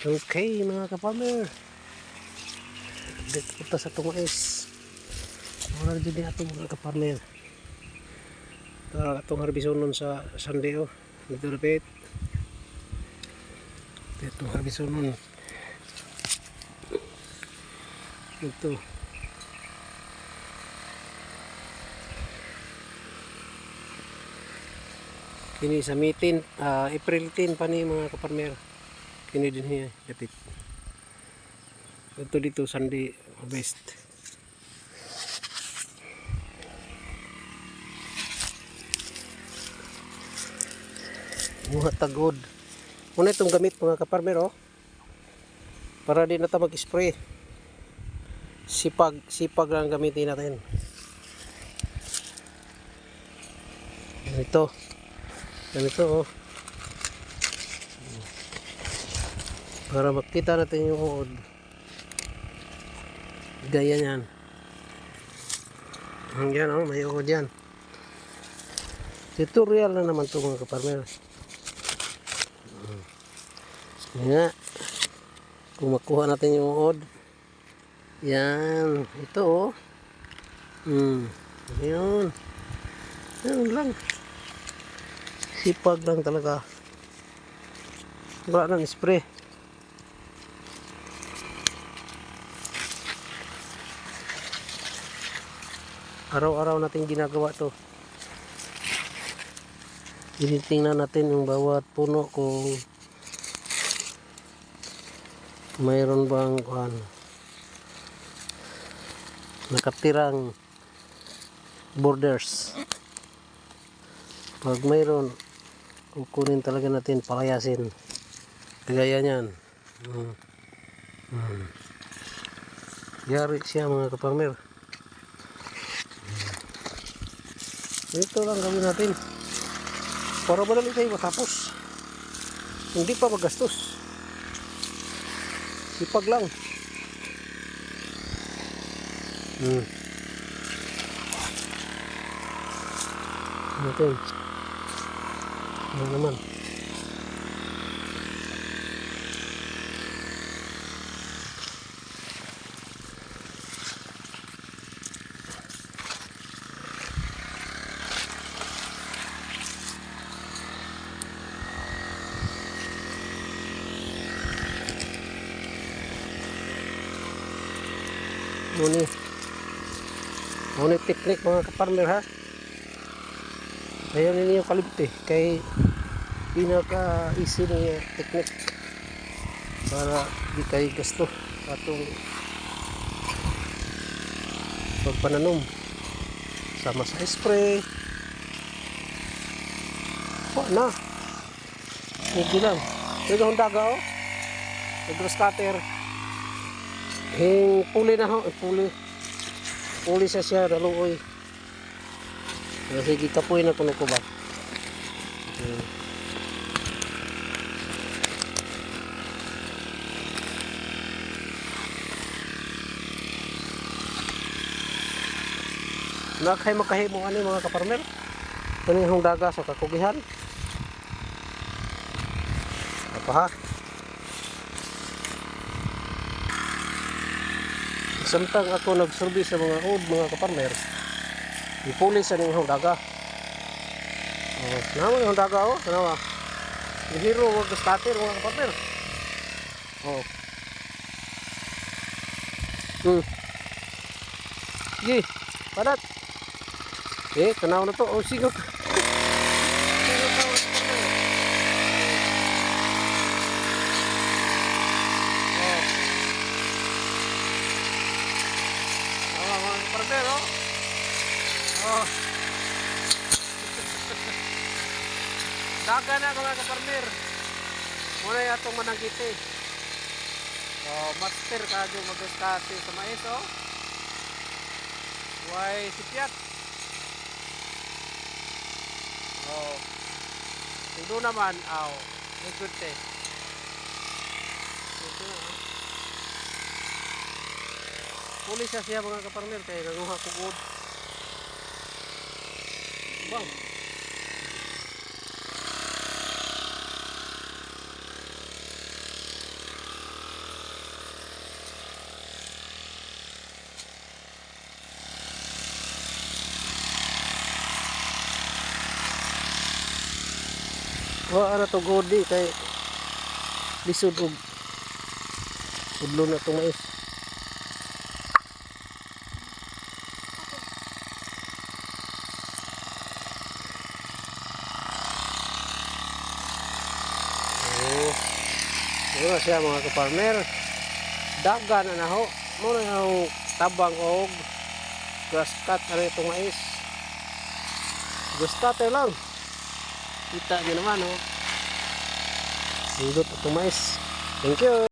Okay mga kaparmer, dito punta sa tungais. Wala dyan ato mga kaparmer. Itong harbisonon sa Sandeo dito lapit. Itong harbisonon ito. Kini sa mitin, April 10 pa ni mga kaparmer. Kini din hiya lapit. Ito dito Sunday harvest. Mga tagod. Muna itong gamit mga kaparmer oh. Para din natin mag-spray. Sipag lang gamitin natin. Ganito oh. Para makita natin yung uod. Gaya niyan. Yan oh, may uod yan. Tutorial na naman ito mga kaparmer. Nga. Kung makuha natin yung uod. Yan. Ito oh. Yun. Yan lang. Sipag lang talaga. Wala nang spray. Araw-araw natin ginagawa to. Tinitingnan natin yung bawat puno kung mayroon bang nakatirang borders. Pag mayroon, kukunin talaga natin, palayasin. Kagaya niyan. Yari siya mga kaparmer. Ito lang gawin natin para madali tayo matapos, hindi pa magastos. Sipag lang. Natin ano naman Muni teknik mga kaparmer ha. Ayaw ninyo kalibte kay pinaka easy na teknik para di kayo gasto atong pagpananom sama sa spray. Na hindi lang ito ang daga oh, grass cutter hing puli na ho, puli siya daluoy. Sige kapoy na kuno ko ba. Nakay makahimo ani mga kaparmer. Kani hong daga sa kakugihan. Apa ha? Samtang ako nag-service sa mga old mga kaparmer. Ipulis sa ning hong daga. Oh, naman yung daga oh, tanawa. Hiro wag starter mga kaparmer. Oh. Gi, padat. Tanaw na to. Oh, sigot. Oh. Daga na mga kaparmer. Muna yung atong manangkiti. Oh, master ka yung mag-skate sa mais oh. Why sipiat. Oh. Ito naman aw. Ikot eh. Ito na. Puli siya mga kaparmer kaya naguha ko good. Bang. Wa na to godi kay lisod og udlo na itong mais. Oh, yun na siya mga kaparmer. Dagan na ho. Muna yung tabang og grass cut na itong mais. Grass cutter lang. Kita nyo naman, oh. Hindot itong mais. Thank you.